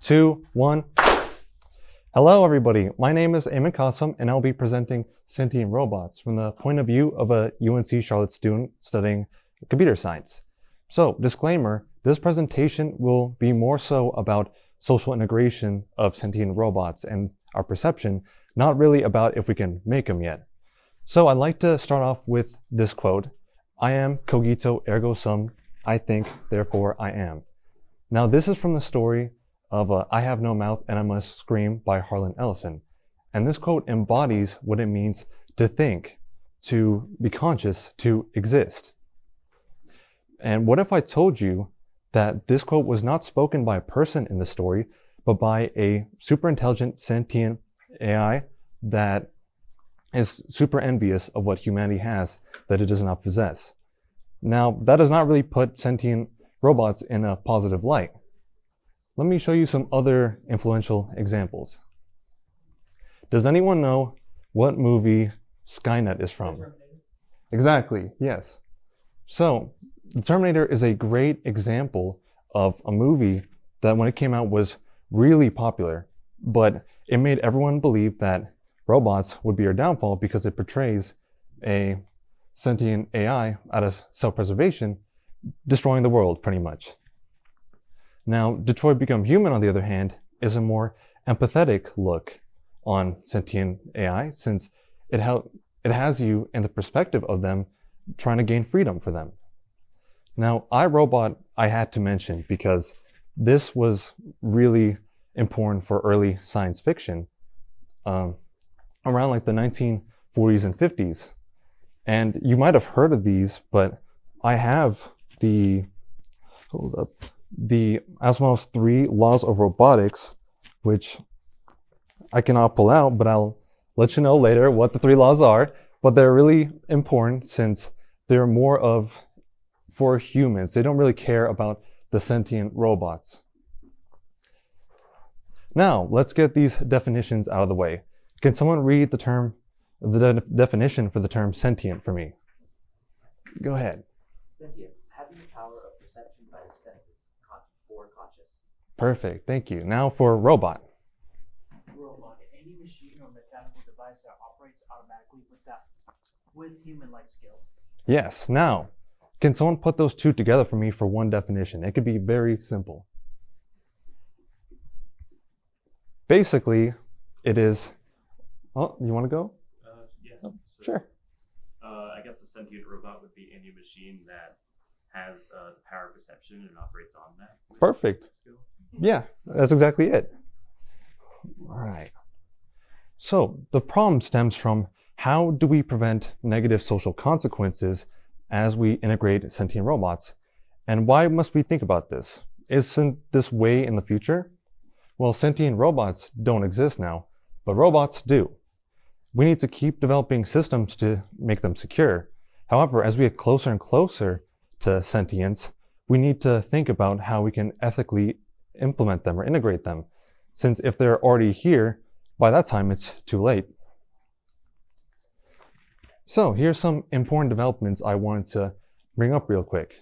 2, 1. Hello, everybody. My name is Ayman Kassem, and I'll be presenting sentient robots from the point of view of a UNC Charlotte student studying computer science. So, disclaimer, this presentation will be more so about social integration of sentient robots and our perception, not really about if we can make them yet. So I'd like to start off with this quote: I am cogito ergo sum, I think, therefore I am. Now this is from the story of I Have No Mouth and I Must Scream by Harlan Ellison. And this quote embodies what it means to think, to be conscious, to exist. And what if I told you that this quote was not spoken by a person in the story, but by a super intelligent sentient AI that is super envious of what humanity has that it does not possess? Now, that does not really put sentient robots in a positive light. Let me show you some other influential examples. Does anyone know what movie Skynet is from? Exactly, yes. So, The Terminator is a great example of a movie that when it came out was really popular, but it made everyone believe that robots would be our downfall because it portrays a sentient AI out of self-preservation, destroying the world pretty much. Now, Detroit Become Human, on the other hand, is a more empathetic look on sentient AI, since it has you in the perspective of them trying to gain freedom for them. Now, iRobot I had to mention because this was really important for early science fiction around like the 1940s and 50s. And you might have heard of these, but I have the Asimov's 3 laws of robotics, which I cannot pull out, but I'll let you know later what the 3 laws are. But they're really important since they're more of for humans. They don't really care about the sentient robots. Now, let's get these definitions out of the way. Can someone read the definition for the term sentient for me? Go ahead. Sentient, having the power of perception by the senses, or conscious. Perfect, thank you. Now for robot. Robot, any machine or mechanical device that operates automatically with human-like skills. Yes, now, can someone put those two together for me for one definition? It could be very simple. Basically, it is, oh, you want to go? Yeah. Oh, so, sure. I guess a sentient robot would be any machine that has the power of perception and operates on that. Perfect. Yeah, that's exactly it. All right. So the problem stems from how do we prevent negative social consequences as we integrate sentient robots? And why must we think about this? Isn't this way in the future? Well, sentient robots don't exist now, but robots do. We need to keep developing systems to make them secure. However, as we get closer and closer to sentience, we need to think about how we can ethically implement them or integrate them, since if they're already here, by that time it's too late. So here's some important developments I wanted to bring up real quick.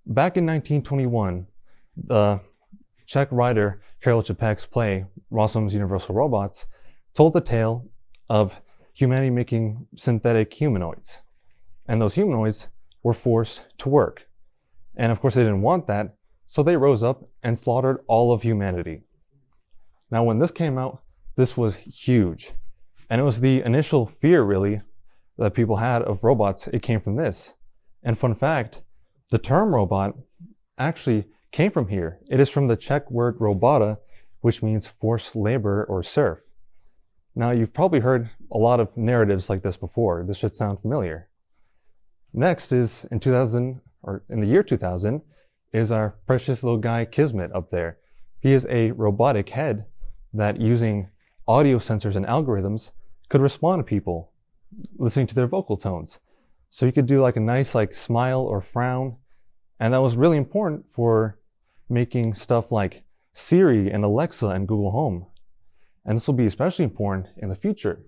Back in 1921, the Czech writer Karel Čapek's play, Rossum's Universal Robots, told the tale of humanity making synthetic humanoids. And those humanoids were forced to work. And of course they didn't want that, so they rose up and slaughtered all of humanity. Now when this came out, this was huge. And it was the initial fear, really, that people had of robots. It came from this. And fun fact, the term robot actually came from here. It is from the Czech word robota, which means forced labor or serf. Now, you've probably heard a lot of narratives like this before. This should sound familiar. Next is in the year 2000, is our precious little guy Kismet up there. He is a robotic head that, using audio sensors and algorithms, could respond to people listening to their vocal tones. So he could do like a nice smile or frown, and that was really important for making stuff like Siri and Alexa and Google Home. And this will be especially important in the future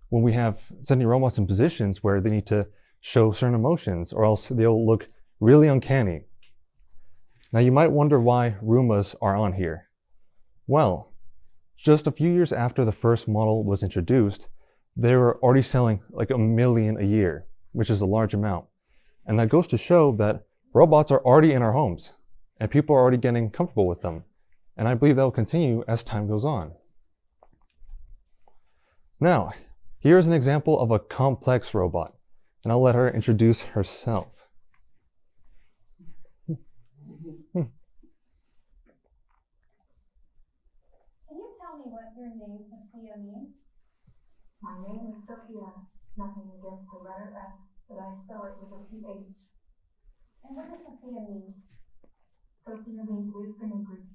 when we have sentient robots in positions where they need to show certain emotions, or else they'll look really uncanny. Now you might wonder why Roombas are on here. Well, just a few years after the first model was introduced, they were already selling like 1 million a year, which is a large amount. And that goes to show that robots are already in our homes, and people are already getting comfortable with them. And I believe that will continue as time goes on. Now, here's an example of a complex robot, and I'll let her introduce herself. Can you tell me what your name Sophia means? My name is Sophia. Nothing against the letter S, but I spell it with a PH. And what does Sophia mean? Sophia means wisdom in Greek,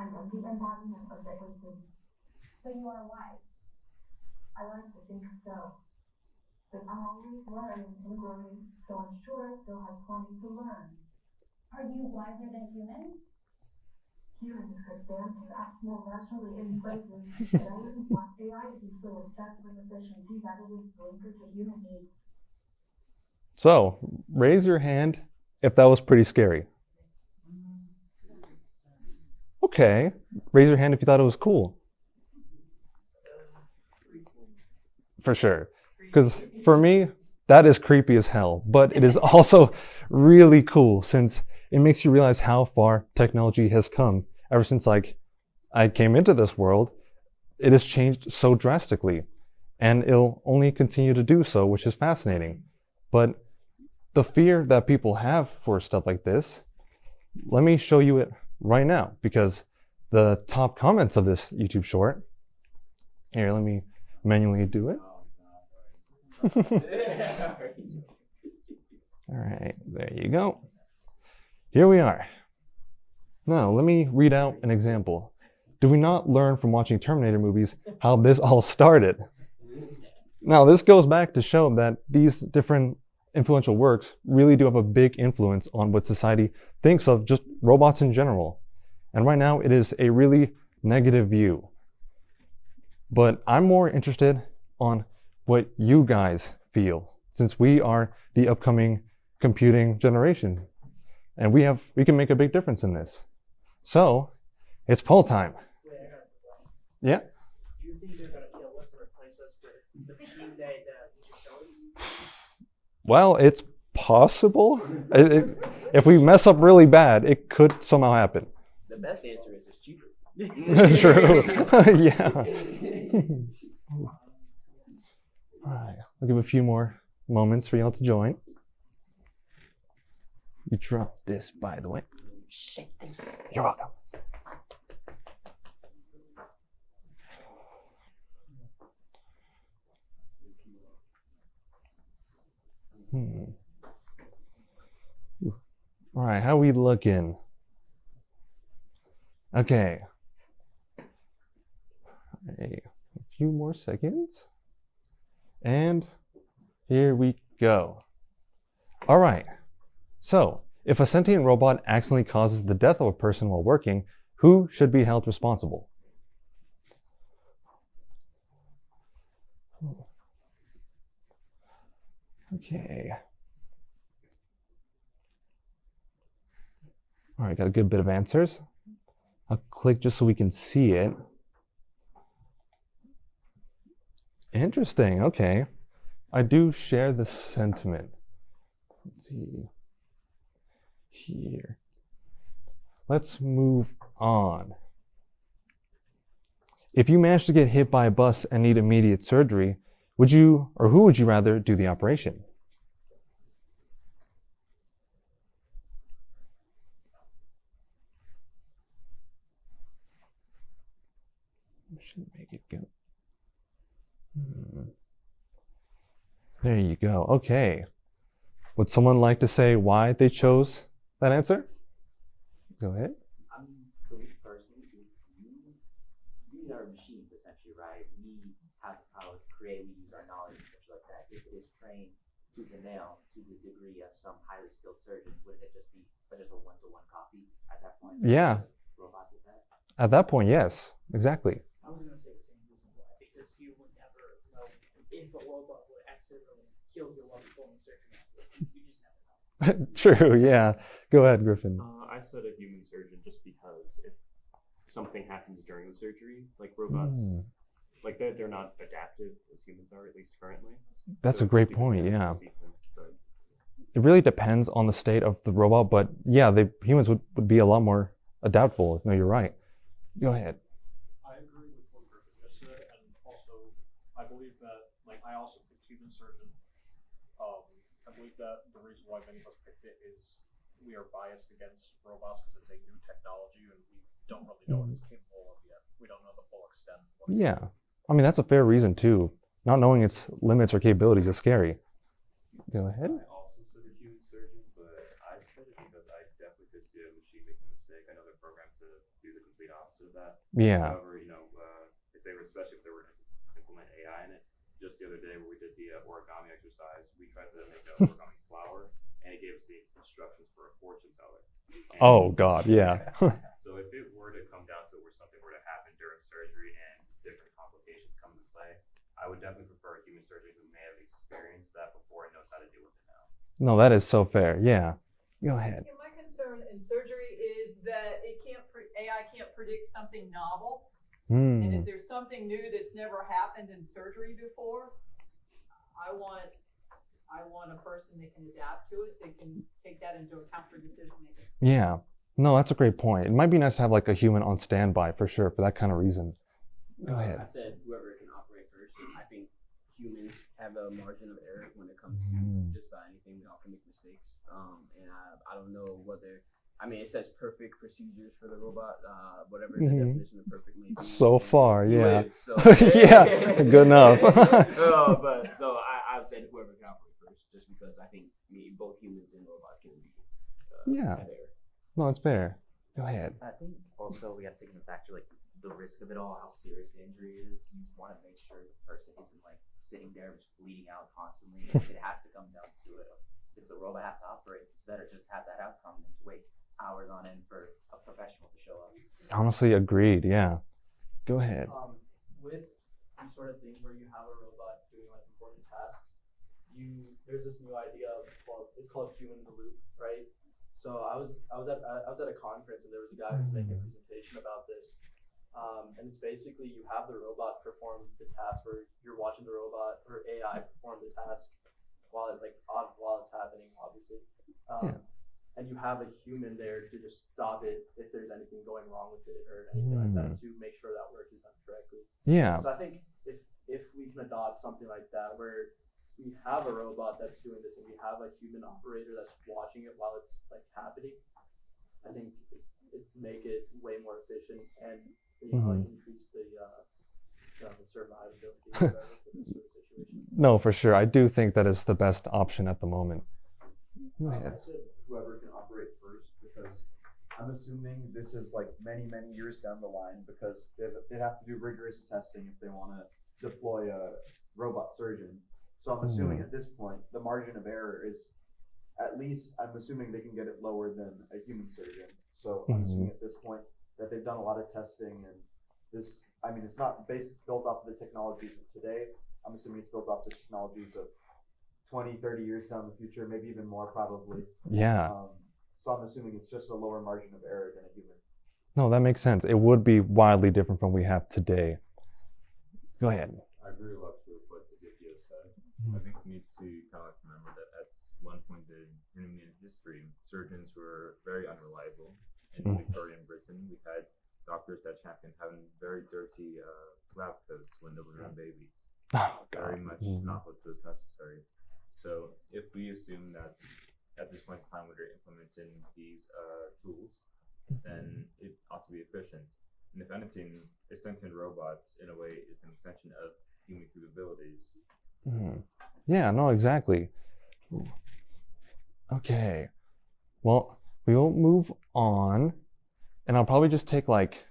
and I'm the embodiment of that wisdom. So you are wise. I like to think so. But I'm always learning and growing, so I'm sure I still have plenty to learn. Are you wiser than humans? Humans could stand to act more rationally in places, but I wouldn't want AI to be so obsessed with efficiency that it is blinkered to human needs. So, raise your hand if that was pretty scary. Okay, raise your hand if you thought it was cool. For sure. Because for me, that is creepy as hell. But it is also really cool since it makes you realize how far technology has come ever since I came into this world. It has changed so drastically. And it'll only continue to do so, which is fascinating. But the fear that people have for stuff like this, let me show you it right now. Because the top comments of this YouTube short, here, let me manually do it. All right, there you go. Here we are. Now, let me read out an example. Do we not learn from watching Terminator movies how this all started? Now, this goes back to show that these different influential works really do have a big influence on what society thinks of just robots in general. And right now, it is a really negative view. But I'm more interested on what you guys feel, since we are the upcoming computing generation. And we can make a big difference in this. So, it's poll time. Wait, I got a question. Yeah? Do you think they're gonna kill us and replace us with the machine that you just showed us? Well, it's possible. If we mess up really bad, it could somehow happen. The best answer is it's cheaper. That's true. Yeah. All right, I'll give a few more moments for y'all to join. You dropped this, by the way. You're welcome. All right, how we looking? Okay. A few more seconds. And here we go. All right. So, if a sentient robot accidentally causes the death of a person while working, who should be held responsible? Okay. All right, got a good bit of answers. I'll click just so we can see it. Interesting, okay. I do share the sentiment. Let's see. Here. Let's move on. If you manage to get hit by a bus and need immediate surgery, would you, or who would you rather do the operation? Should make it go. There you go. Okay. Would someone like to say why they chose that answer? Go ahead. For me personally, these are machines essentially, right? We have the power to create, we use our knowledge and such like that. If it is trained to the nail, to the degree of some highly skilled surgeon, wouldn't it just be just a one-to-one copy at that point? Yeah. Robots with that? At that point, yes. Exactly. I was gonna say the same reason why, because you would never know if a robot would accidentally kill you while performing surgery. You just never know. True, yeah. Go ahead, Griffin. I said a human surgeon just because if something happens during the surgery. Like robots, Hmm. like they're not adaptive as humans are, at least currently. That's So a great do the point. same Yeah. sequence, but It really depends on the state of the robot, but yeah, humans would be a lot more adaptable. No, you're right. Go ahead. I agree with what Griffin just said, and also I believe that, like, I also picked human surgeon. I believe that the reason why many of us picked it is we are biased against robots because it's a new technology and we don't really know what it's capable of yet. We don't know the full extent. Of what it Yeah. I mean, that's a fair reason too. Not knowing its limits or capabilities is scary. Go ahead. I also said a human surgeon, but I said it because I definitely could see a machine making a mistake. I know they're programmed to do the complete opposite of that. Yeah. However, if they were, especially if they were going to implement AI in it, just the other day where we did the origami exercise, we tried to make an origami flower, and it gave us the instructions for a fortune teller. And Oh God. Yeah. so if it were to come down to it where something were to happen during surgery and different complications come into play, I would definitely prefer a human surgeon who may have experienced that before and knows how to deal with it now. No, that is so fair. Yeah. Go ahead. Yeah, my concern in surgery is that AI can't predict something novel. And if there's something new that's never happened in surgery before, I want a person that can adapt to it, that can take that into account for decision making. Yeah. No, that's a great point. It might be nice to have like a human on standby for sure for that kind of reason. Go ahead. I said whoever can operate first. I think humans have a margin of error when it comes to just about anything. We all can make mistakes. And I don't know whether. I mean, it says perfect procedures for the robot, whatever the definition of perfect may be. So far, You yeah. live, so. Yeah, good enough. But so I've said whoever can operate first, just because I think both humans and robots can be. Yeah. have error. No, it's fair. Go ahead. I think also we have to take into factor like the risk of it all, how serious the injury is. You want to make sure the person isn't like sitting there just bleeding out constantly. If it has to come down to it, if the robot has to operate, it's better just have that outcome than to wait hours on end for a professional to show up. Honestly, agreed. Yeah. Go ahead. With these sort of things where you have a robot doing like important tasks, there's this new idea of it's called human in the loop, right? So I was at a conference and there was a guy who was making a presentation about this, and it's basically you have the robot perform the task where you're watching the robot or AI perform the task while it's happening, obviously. And you have a human there to just stop it if there's anything going wrong with it or anything like that to make sure that work is done correctly. Yeah. So I think if we can adopt something like that where we have a robot that's doing this and we have a human operator that's watching it while it's like happening, I think it make it way more efficient and like increase the survivability for this sort of situation. No, for sure. I do think that is the best option at the moment. Go I ahead. said whoever can operate first because I'm assuming this is like many years down the line because they'd have to do rigorous testing if they want to deploy a robot surgeon. So I'm assuming at this point the margin of error is at least, I'm assuming they can get it lower than a human surgeon. So I'm assuming at this point that they've done a lot of testing and this, I mean, it's not built off of the technologies of today. I'm assuming it's built off the technologies of 20, 30 years down the future, maybe even more probably. Yeah. So I'm assuming it's just a lower margin of error than a human. No, that makes sense. It would be wildly different from what we have today. Go ahead. I agree a lot with what the video said. I think we need to kind of remember that at one point in human history, surgeons were very unreliable. In Victorian Britain, we had doctors that championed having very dirty lab coats when delivering babies. Oh, God. Very much not what was necessary. So if we assume that at this point in time we're implementing these tools, then it ought to be efficient. And if anything, a sentient robot in a way is an extension of human capabilities. Yeah, no, exactly. Okay. Well, we will move on, and I'll probably just take like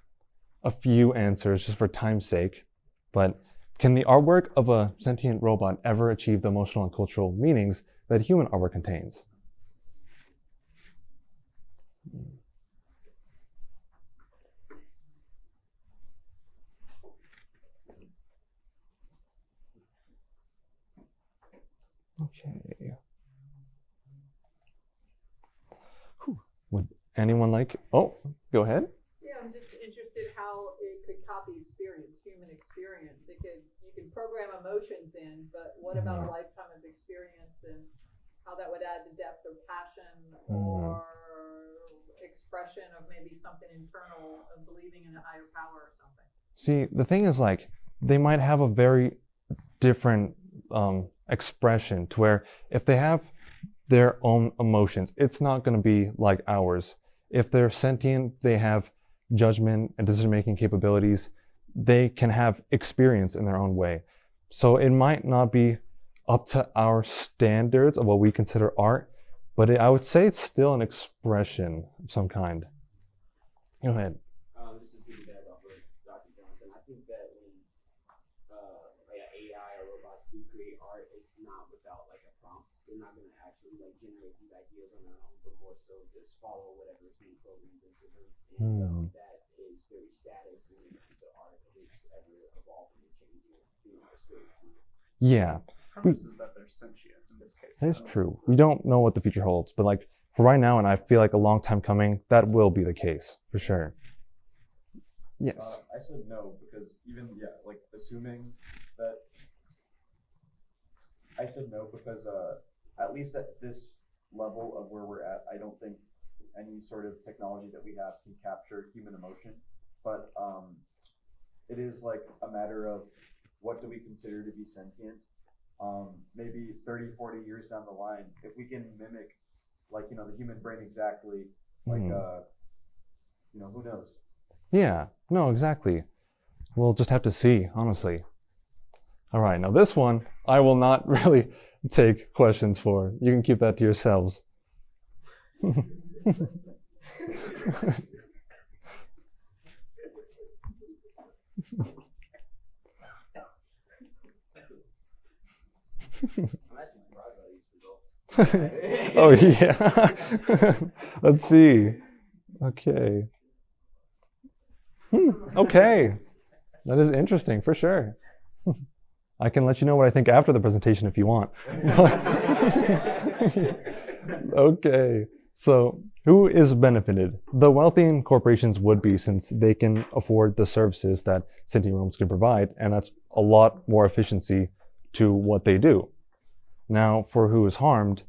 a few answers just for time's sake. But can the artwork of a sentient robot ever achieve the emotional and cultural meanings that human artwork contains? Okay. Would anyone like? Oh, go ahead. Yeah, I'm just interested how it could copy experience, human experience. You can program emotions in, but what about a lifetime of experience and how that would add to depth or passion or expression of maybe something internal of believing in a higher power or something? See, the thing is, like, they might have a very different expression to where if they have their own emotions, it's not going to be like ours. If they're sentient, they have judgment and decision-making capabilities. They can have experience in their own way. So it might not be up to our standards of what we consider art, but I would say it's still an expression of some kind. Go ahead. Just to piggyback off of Dr. Johnson, I think that when AI or robots do create art, it's not without like a prompt. They're not going to actually like generate these ideas on their own, but more so just follow whatever is being programmed into them. And that is very static when it comes to art. It's ever evolving and changing. It's very cool. Yeah. Premise is that they're sentient in this case. That is true. We don't know what the future holds, but like for right now, and I feel like a long time coming, that will be the case for sure. Yes. I said no because even like assuming that I said no because at least at this level of where we're at, I don't think any sort of technology that we have can capture human emotion. But it is like a matter of what do we consider to be sentient? Maybe 30, 40 years down the line, if we can mimic like, the human brain exactly, like, who knows? Yeah, no, exactly. We'll just have to see, honestly. All right, now this one, I will not really take questions for. You can keep that to yourselves. Oh yeah. Let's see. Okay. Okay. That is interesting for sure. I can let you know what I think after the presentation if you want. Okay. So who is benefited? The wealthy and corporations would be, since they can afford the services that sentient robots can provide, and that's a lot more efficiency to what they do. Now, for who is harmed,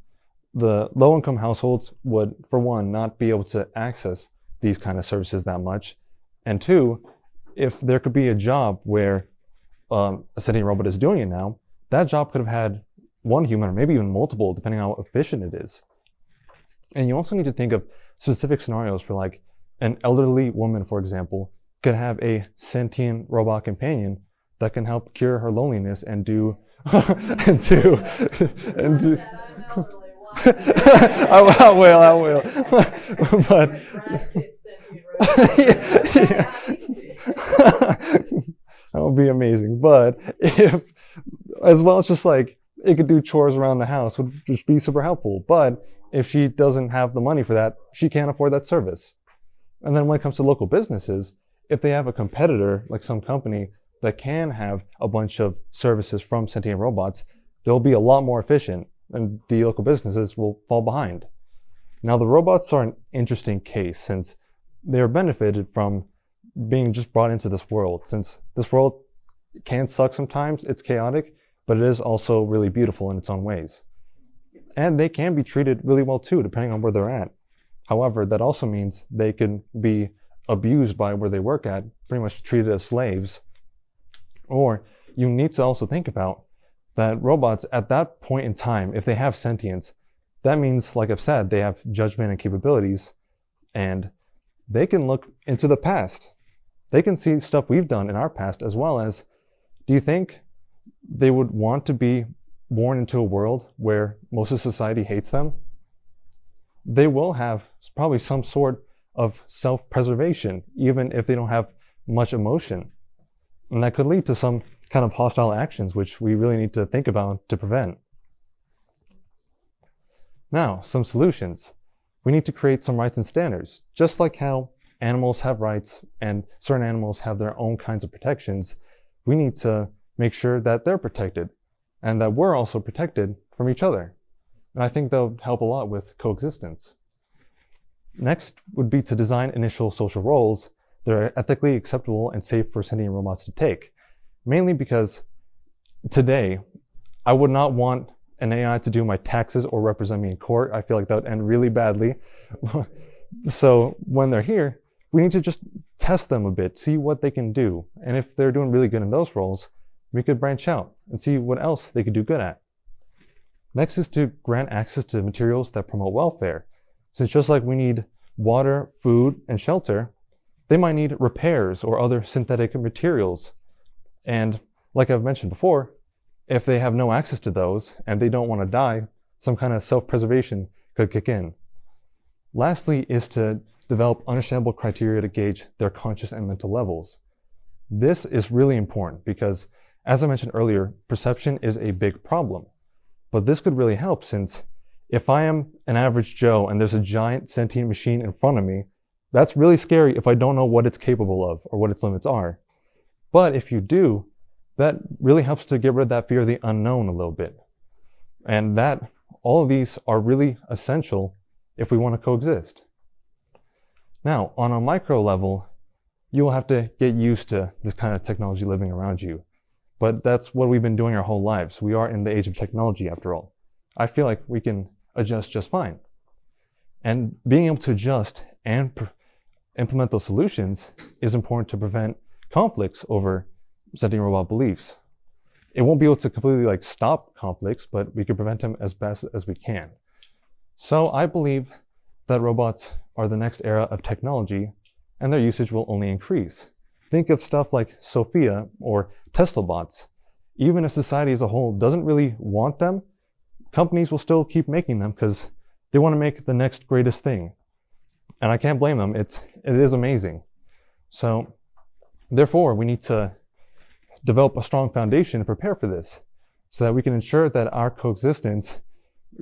the low-income households would, for one, not be able to access these kind of services that much, and two, if there could be a job where a sentient robot is doing it now, that job could have had one human or maybe even multiple, depending on how efficient it is. And you also need to think of specific scenarios for, like, an elderly woman, for example, could have a sentient robot companion that can help cure her loneliness and do I will. But that would be amazing. But if, as well as just like it could do chores around the house, would just be super helpful. But if she doesn't have the money for that, she can't afford that service. And then when it comes to local businesses, if they have a competitor, like some company that can have a bunch of services from sentient robots, they'll be a lot more efficient, and the local businesses will fall behind. Now, the robots are an interesting case since they are benefited from being just brought into this world. Since this world can suck sometimes, it's chaotic, but it is also really beautiful in its own ways. And they can be treated really well too, depending on where they're at. However, that also means they can be abused by where they work at, pretty much treated as slaves. Or you need to also think about that robots at that point in time, if they have sentience, that means, like I've said, they have judgment and capabilities, and they can look into the past. They can see stuff we've done in our past, as well as, do you think they would want to be born into a world where most of society hates them? They will have probably some sort of self-preservation, even if they don't have much emotion. And that could lead to some kind of hostile actions, which we really need to think about to prevent. Now, some solutions. We need to create some rights and standards. Just like how animals have rights and certain animals have their own kinds of protections, we need to make sure that they're protected and that we're also protected from each other. And I think that would help a lot with coexistence. Next would be to design initial social roles they're ethically acceptable and safe for sentient robots to take. Mainly because today, I would not want an AI to do my taxes or represent me in court. I feel like that would end really badly. So when they're here, we need to just test them a bit, see what they can do. And if they're doing really good in those roles, we could branch out and see what else they could do good at. Next is to grant access to materials that promote welfare. Since just like we need water, food, and shelter, they might need repairs or other synthetic materials. And like I've mentioned before, if they have no access to those and they don't want to die, some kind of self-preservation could kick in. Lastly is to develop understandable criteria to gauge their conscious and mental levels. This is really important because, as I mentioned earlier, perception is a big problem. But this could really help, since if I am an average Joe and there's a giant sentient machine in front of me, that's really scary if I don't know what it's capable of or what its limits are. But if you do, that really helps to get rid of that fear of the unknown a little bit. And that all of these are really essential if we want to coexist. Now, on a micro level, you'll have to get used to this kind of technology living around you. But that's what we've been doing our whole lives. We are in the age of technology, after all. I feel like we can adjust just fine. And being able to adjust and implement those solutions is important to prevent conflicts over sentient robot beliefs. It won't be able to completely stop conflicts, but we can prevent them as best as we can. So I believe that robots are the next era of technology, and their usage will only increase. Think of stuff like Sophia or Tesla bots. Even if society as a whole doesn't really want them, companies will still keep making them because they want to make the next greatest thing. And I can't blame them. It is amazing. So therefore, we need to develop a strong foundation to prepare for this so that we can ensure that our coexistence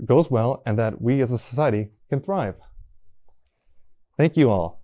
goes well and that we as a society can thrive. Thank you all.